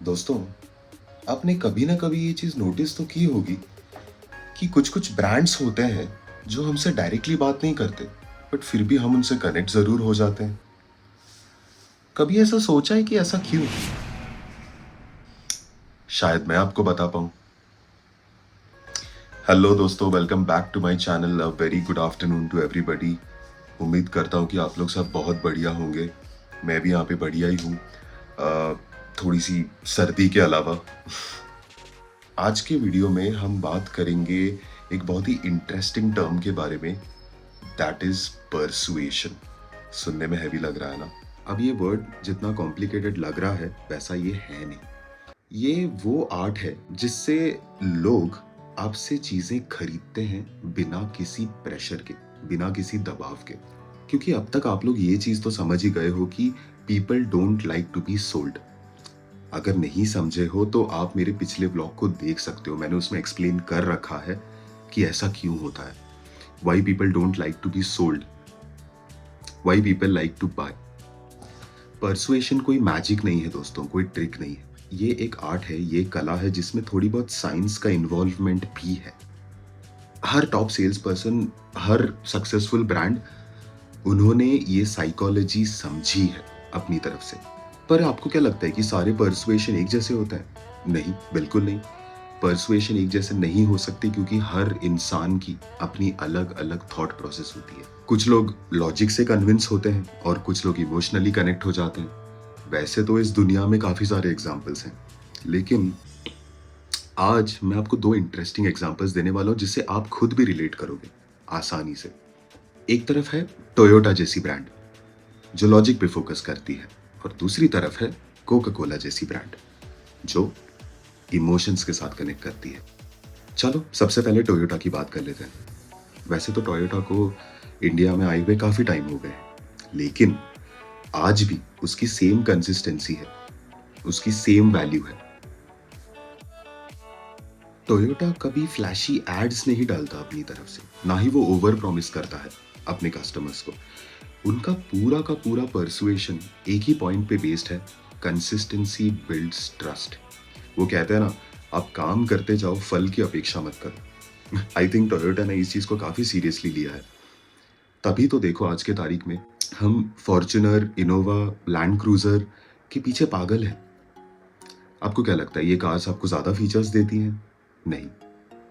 दोस्तों, आपने कभी ना कभी ये चीज नोटिस तो की होगी कि कुछ कुछ ब्रांड्स होते हैं जो हमसे डायरेक्टली बात नहीं करते, बट फिर भी हम उनसे कनेक्ट जरूर हो जाते हैं। कभी ऐसा सोचा है कि ऐसा क्यों? शायद मैं आपको बता पाऊं। हेलो दोस्तों, welcome back to my channel. A very good afternoon to everybody. उम्मीद करता हूं कि आप लोग सब बहुत बढ़िया होंगे। मैं भी यहाँ पे बढ़िया ही हूँ, थोड़ी सी सर्दी के अलावा। आज के वीडियो में हम बात करेंगे एक बहुत ही इंटरेस्टिंग टर्म के बारे में, दैट इज परसुएशन। सुनने में हैवी लग रहा है ना? अब ये वर्ड जितना कॉम्प्लिकेटेड लग रहा है वैसा ये है नहीं। ये वो आर्ट है जिससे लोग आपसे चीजें खरीदते हैं बिना किसी प्रेशर के, बिना किसी दबाव के। क्योंकि अब तक आप लोग ये चीज तो समझ ही गए हो कि people don't like to be sold. अगर नहीं समझे हो तो आप मेरे पिछले ब्लॉग को देख सकते हो, मैंने उसमें एक्सप्लेन कर रखा है कि ऐसा क्यों होता है। Why people don't like to be sold, why people like to buy. Persuasion कोई मैजिक नहीं है दोस्तों, कोई ट्रिक नहीं है। ये एक आर्ट है, ये कला है जिसमें थोड़ी बहुत साइंस का इन्वॉल्वमेंट भी है। हर टॉप सेल्स पर्सन, हर सक्सेसफुल ब्रांड, उन्होंने ये साइकोलॉजी समझी है अपनी तरफ से। पर आपको क्या लगता है कि सारे परसुएशन एक जैसे होता है? नहीं, बिल्कुल नहीं। परसुएशन एक जैसे नहीं हो सकती क्योंकि हर इंसान की अपनी अलग अलग थॉट प्रोसेस होती है। कुछ लोग लॉजिक से कन्विंस होते हैं और कुछ लोग इमोशनली कनेक्ट हो जाते हैं। वैसे तो इस दुनिया में काफी सारे एग्जाम्पल्स हैं, लेकिन आज मैं आपको दो इंटरेस्टिंग एग्जाम्पल्स देने वाला हूं जिससे आप खुद भी रिलेट करोगे आसानी से। एक तरफ है टोयोटा जैसी ब्रांड जो लॉजिक पे फोकस करती है, और दूसरी तरफ है कोका कोला जैसी ब्रांड जो इमोशंस के साथ कनेक्ट करती है। चलो सबसे पहले टोयोटा की बात कर लेते हैं। वैसे तो टोयोटा को इंडिया में आए हुए काफी टाइम हो गए, लेकिन आज भी उसकी सेम कंसिस्टेंसी है, उसकी सेम वैल्यू है। टोयोटा कभी फ्लैशी एड्स नहीं डालता अपनी तरफ से, ना ही वो ओवर प्रॉमिस करता है अपने कस्टमर्स को। उनका पूरा का पूरा परसुएशन एक ही पॉइंट पे बेस्ड है, कंसिस्टेंसी बिल्ड्स ट्रस्ट। वो कहते हैं ना, आप काम करते जाओ, फल की अपेक्षा मत करो। आई थिंक टोयोटा ने इस चीज को काफी सीरियसली लिया है। तभी तो देखो आज के तारीख में हम फॉर्च्यूनर, इनोवा, लैंड क्रूजर के पीछे पागल हैं। आपको क्या लगता है ये कार्स आपको ज्यादा फीचर्स देती हैं? नहीं,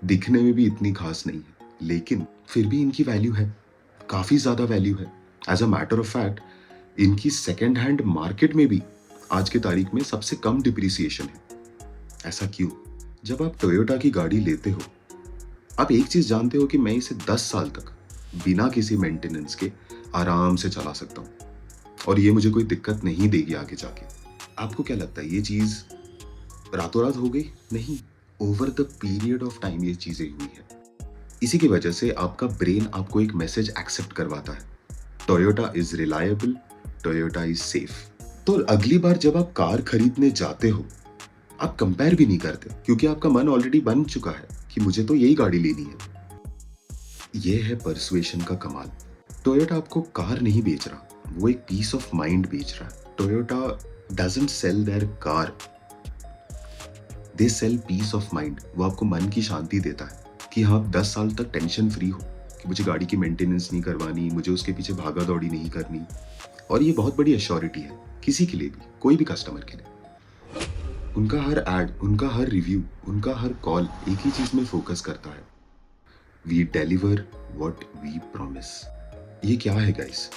दिखने में भी इतनी खास नहीं है, लेकिन फिर भी इनकी वैल्यू है, काफी ज्यादा वैल्यू है। As a matter of fact, इनकी सेकेंड हैंड मार्केट में भी आज के तारीख में सबसे कम डिप्रिसिएशन है। ऐसा क्यों? जब आप टोयोटा की गाड़ी लेते हो, आप एक चीज जानते हो कि मैं इसे 10 साल तक बिना किसी मेंटेनेंस के आराम से चला सकता हूं और ये मुझे कोई दिक्कत नहीं देगी आगे जाके। आपको क्या लगता है ये चीज रातों रात हो गई? नहीं, over the period of time ये चीजें हुई है। इसी की वजह से आपका ब्रेन आपको एक मैसेज एक्सेप्ट करवाता है, Toyota is reliable, Toyota is safe. तो अगली बार जब आप कार खरीदने जाते हो, आप कंपेयर भी नहीं करते क्योंकि आपका मन ऑलरेडी बन चुका है कि मुझे तो यही गाड़ी लेनी है। यह है परसुएशन का कमाल। टोयोटा आपको कार नहीं बेच रहा, वो एक पीस ऑफ माइंड बेच रहा है। Toyota doesn't sell their car, they sell peace of mind. वो आपको मन की शांति देता है कि हाँ, 10 साल तक टेंशन फ्री हो कि मुझे गाड़ी की मेंटेनेंस नहीं करवानी, मुझे उसके पीछे भागा दौड़ी नहीं करनी। और ये बहुत बड़ी एश्योरिटी है किसी के लिए भी, कोई भी कस्टमर के लिए। उनका हर एड, उनका हर रिव्यू, उनका हर कॉल एक ही चीज में फोकस करता है, we deliver what we promise. ये क्या है गाइस?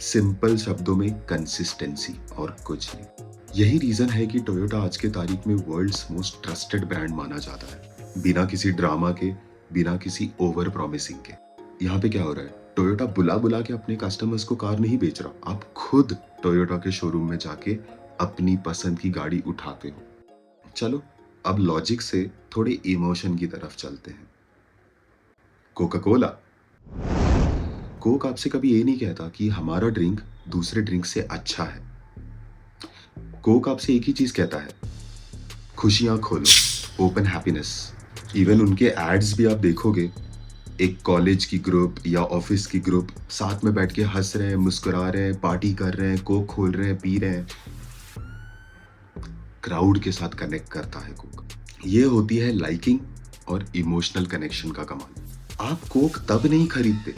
सिंपल शब्दों में कंसिस्टेंसी और कुछ नहीं। यही रीजन है कि टोयोटा आज के तारीख में वर्ल्ड्स मोस्ट ट्रस्टेड ब्रांड माना जाता है, बिना किसी ड्रामा के, बिना किसी ओवर प्रॉमिसिंग के। यहाँ पे क्या हो रहा है? टोयोटा बुला बुला के अपने कस्टमर्स को कार नहीं बेच रहा, आप खुद टोयोटा के शोरूम में जाके अपनी पसंद की गाड़ी उठाते हो। चलो अब लॉजिक से थोड़े इमोशन की तरफ चलते हैं। कोका कोला, कोक आपसे कभी ये नहीं कहता कि हमारा ड्रिंक दूसरे ड्रिंक से अच्छा है। कोक आपसे एक ही चीज कहता है, खुशियां खोलो, ओपन हैप्पीनेस। इवन उनके एड्स भी आप देखोगे, एक कॉलेज की ग्रुप या ऑफिस की ग्रुप साथ में बैठ के हंस रहे हैं, मुस्कुरा रहे हैं, पार्टी कर रहे हैं, कोक खोल रहे हैं, पी रहे हैं। क्राउड के साथ कनेक्ट करता है कोक। ये होती है लाइकिंग और इमोशनल कनेक्शन का कमाल। आप कोक तब नहीं खरीदते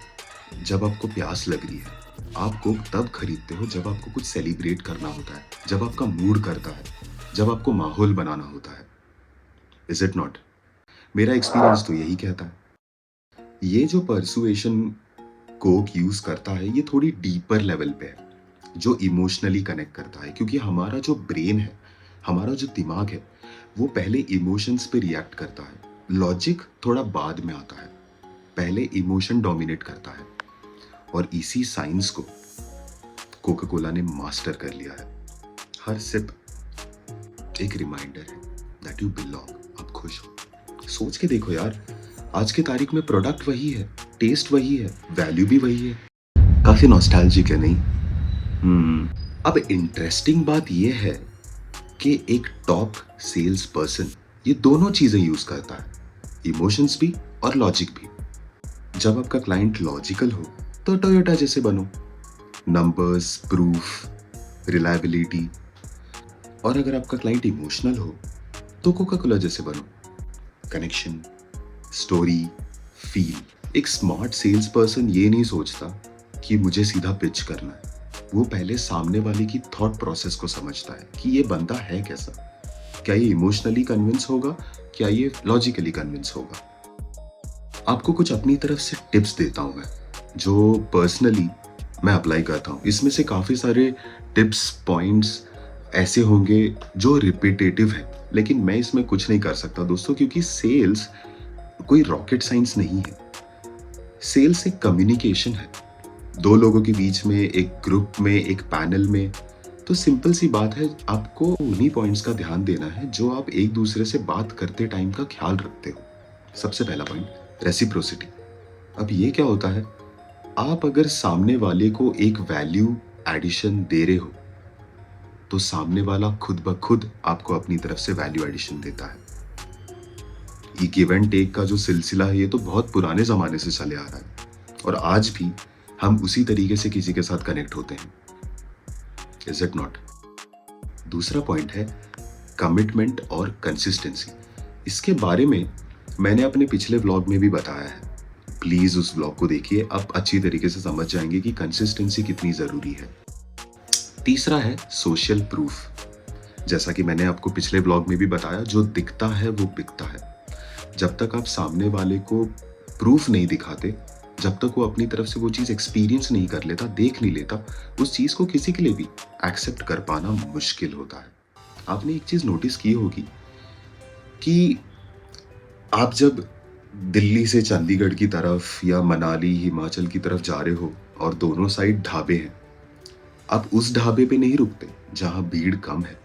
जब आपको प्यास लग रही है, आप कोक तब खरीदते हो जब आपको कुछ सेलिब्रेट करना होता है, जब आपका मूड करता है, जब आपको माहौल बनाना होता है। Is it not? मेरा एक्सपीरियंस तो यही कहता है। ये जो परसुएशन कोक यूज करता है, ये थोड़ी डीपर लेवल पे है, जो इमोशनली कनेक्ट करता है, क्योंकि हमारा जो ब्रेन है, हमारा जो दिमाग है, वो पहले इमोशंस पे रिएक्ट करता है। लॉजिक थोड़ा बाद में आता है, पहले इमोशन डोमिनेट करता है। और इसी साइंस को कोका कोला ने मास्टर कर लिया है। हर सिप एक रिमाइंडर है दैट यू बिलोंग, आप खुश हो। सोच के देखो यार, आज की तारीख में प्रोडक्ट वही है, टेस्ट वही है, वैल्यू भी वही है। काफी नॉस्टैल्जिक है नहीं? अब इंटरेस्टिंग बात यह है कि एक टॉप सेल्स पर्सन ये दोनों चीजें यूज करता है, इमोशंस भी और लॉजिक भी। जब आपका क्लाइंट लॉजिकल हो तो टोयोटा जैसे बनो, नंबर्स, प्रूफ, रिलायबिलिटी। और अगर आपका क्लाइंट इमोशनल हो तो कोका कोला जैसे बनो, कनेक्शन, स्टोरी, फील। एक स्मार्ट सेल्स पर्सन ये नहीं सोचता कि मुझे सीधा पिच करना है, वो पहले सामने वाले की थॉट प्रोसेस को समझता है कि ये बंदा है कैसा, क्या ये इमोशनली कन्विंस होगा, क्या ये लॉजिकली कन्विंस होगा। आपको कुछ अपनी तरफ से टिप्स देता हूं मैं, जो पर्सनली मैं अप्लाई करता हूं। इसमें से काफी सारे टिप्स, पॉइंट्स ऐसे होंगे जो रिपीटेटिव है, लेकिन मैं इसमें कुछ नहीं कर सकता दोस्तों, क्योंकि सेल्स कोई रॉकेट साइंस नहीं है। सेल्स एक कम्युनिकेशन है, दो लोगों के बीच में, एक ग्रुप में, एक पैनल में। तो सिंपल सी बात है, आपको उन्हीं पॉइंट्स का ध्यान देना है जो आप एक दूसरे से बात करते टाइम का ख्याल रखते हो। सबसे पहला पॉइंट, रेसिप्रोसिटी। अब ये क्या होता है, आप अगर सामने वाले को एक वैल्यू एडिशन दे रहे हो तो सामने वाला खुद ब खुद आपको अपनी तरफ से वैल्यू एडिशन देता है। ये गिव एंड टेक का जो सिलसिला है, ये तो बहुत पुराने जमाने से चले आ रहा है और आज भी हम उसी तरीके से किसी के साथ कनेक्ट होते हैं। Is it not? दूसरा पॉइंट है कमिटमेंट और कंसिस्टेंसी। इसके बारे में मैंने अपने पिछले व्लॉग में भी बताया है, प्लीज उस व्लॉग को देखिए, आप अच्छी तरीके से समझ जाएंगे कि कंसिस्टेंसी कितनी जरूरी है। तीसरा है सोशल प्रूफ। जैसा कि मैंने आपको पिछले व्लॉग में भी बताया, जो दिखता है वो बिकता है। जब तक आप सामने वाले को प्रूफ नहीं दिखाते, जब तक वो अपनी तरफ से वो चीज एक्सपीरियंस नहीं कर लेता, देख नहीं लेता, उस चीज को किसी के लिए भी एक्सेप्ट कर पाना मुश्किल होता है। आपने एक चीज नोटिस की होगी कि आप जब दिल्ली से चंडीगढ़ की तरफ या मनाली, हिमाचल की तरफ जा रहे हो और दोनों साइड ढाबे हैं, आप उस ढाबे पे नहीं रुकते जहां भीड़ कम है,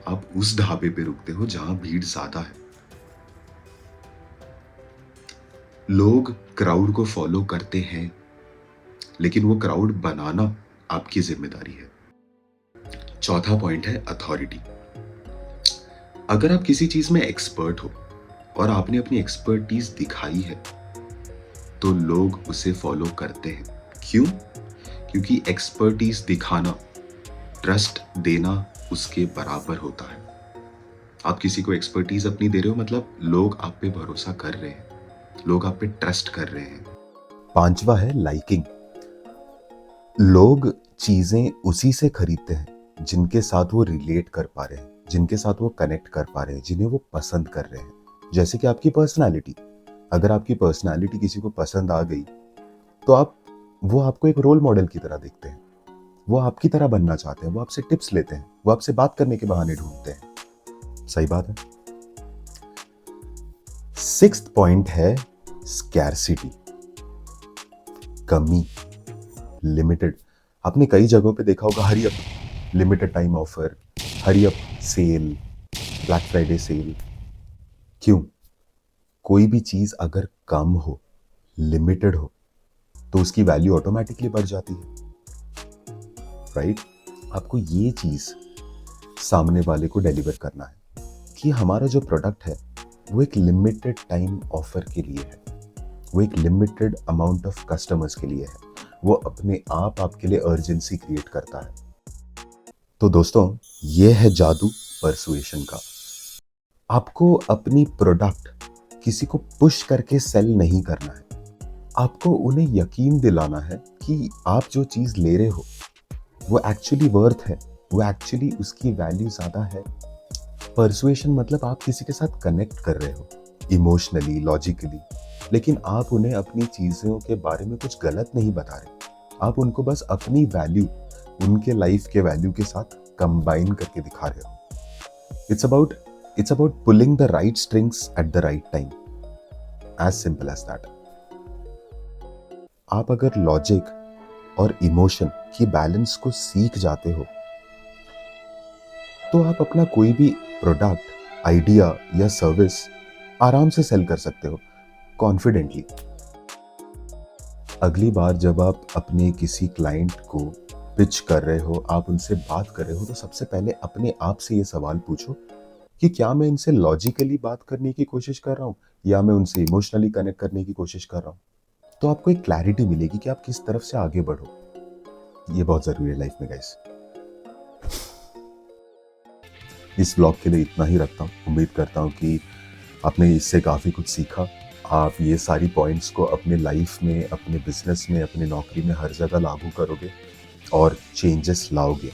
आप उस ढाबे पे रुकते हो जहां भीड़ ज्यादा है। लोग क्राउड को फॉलो करते हैं, लेकिन वो क्राउड बनाना आपकी जिम्मेदारी है। चौथा पॉइंट है अथॉरिटी। अगर आप किसी चीज में एक्सपर्ट हो और आपने अपनी एक्सपर्टीज दिखाई है तो लोग उसे फॉलो करते हैं। क्यों? क्योंकि एक्सपर्टीज दिखाना, ट्रस्ट देना उसके बराबर होता है। आप किसी को एक्सपर्टीज अपनी दे रहे हो, मतलब लोग आप पे भरोसा कर रहे हैं, लोग आप पे ट्रस्ट कर रहे हैं। पांचवा है लाइकिंग। लोग चीजें उसी से खरीदते हैं जिनके साथ वो रिलेट कर पा रहे हैं, जिनके साथ वो कनेक्ट कर पा रहे हैं, जिन्हें वो पसंद कर रहे हैं। जैसे कि आपकी पर्सनालिटी, अगर आपकी पर्सनालिटी किसी को पसंद आ गई तो वो आपको एक रोल मॉडल की तरह देखते हैं, वो आपकी तरह बनना चाहते हैं, वो आपसे टिप्स लेते हैं, वो आपसे बात करने के बहाने ढूंढते हैं। सही बात है। सिक्स्थ पॉइंट है स्कैर्सिटी, कमी, लिमिटेड। आपने कई जगहों पे देखा होगा, hurry up limited time offer, hurry up sale, black Friday sale. क्यों? कोई भी चीज अगर कम हो, लिमिटेड हो, तो उसकी वैल्यू ऑटोमेटिकली बढ़ जाती है, राइट? आपको ये चीज सामने वाले को डिलीवर करना है कि हमारा जो प्रोडक्ट है वो एक लिमिटेड टाइम ऑफर के लिए है, वो एक लिमिटेड अमाउंट ऑफ कस्टमर्स के लिए है, वो अपने आप आपके लिए अर्जेंसी क्रिएट करता है। तो दोस्तों, ये है जादू परसुएशन का। आपको अपनी प्रोडक्ट किसी को पुश करके सेल नहीं करना है। आपको उन्हें यकीन दिलाना है कि आप जो चीज़ ले रहे हो वो एक्चुअली वर्थ है, वो एक्चुअली उसकी वैल्यू ज़्यादा है। परसुएशन मतलब आप किसी के साथ कनेक्ट कर रहे हो, इमोशनली, लॉजिकली, लेकिन आप उन्हें अपनी चीज़ों के बारे में कुछ गलत नहीं बता रहे। आप उनको बस अपनी वैल्यू, उनके लाइफ के वैल्यू के साथ कंबाइन करके दिखा रहे हो। It's about it's about pulling the right strings at the right time. As simple as that. आप अगर लॉजिक और इमोशन की बैलेंस को सीख जाते हो तो आप अपना कोई भी प्रोडक्ट, आइडिया या सर्विस आराम से सेल कर सकते हो, कॉन्फिडेंटली। अगली बार जब आप अपने किसी क्लाइंट को पिच कर रहे हो, आप उनसे बात कर रहे हो, तो सबसे पहले अपने आप से ये सवाल पूछो कि क्या मैं इनसे लॉजिकली बात करने की कोशिश कर रहा हूँ या मैं उनसे इमोशनली कनेक्ट करने की कोशिश कर रहा हूँ। तो आपको एक क्लैरिटी मिलेगी कि आप किस तरफ से आगे बढ़ो। ये बहुत ज़रूरी है लाइफ में गाइस। इस ब्लॉग के लिए इतना ही रखता हूँ। उम्मीद करता हूँ कि आपने इससे काफ़ी कुछ सीखा। आप ये सारी पॉइंट्स को अपने लाइफ में, अपने बिजनेस में, अपनी नौकरी में हर जगह लागू करोगे और चेंजेस लाओगे।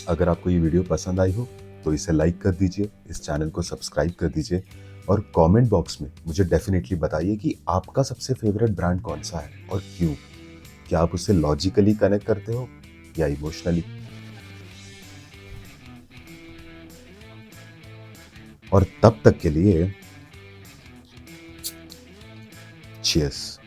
अगर आपको ये वीडियो पसंद आई हो तो इसे लाइक कर दीजिए, इस चैनल को सब्सक्राइब कर दीजिए और कमेंट बॉक्स में मुझे डेफिनेटली बताइए कि आपका सबसे फेवरेट ब्रांड कौन सा है और क्यों। क्या आप उससे लॉजिकली कनेक्ट करते हो या इमोशनली। और तब तक के लिए चीयर्स।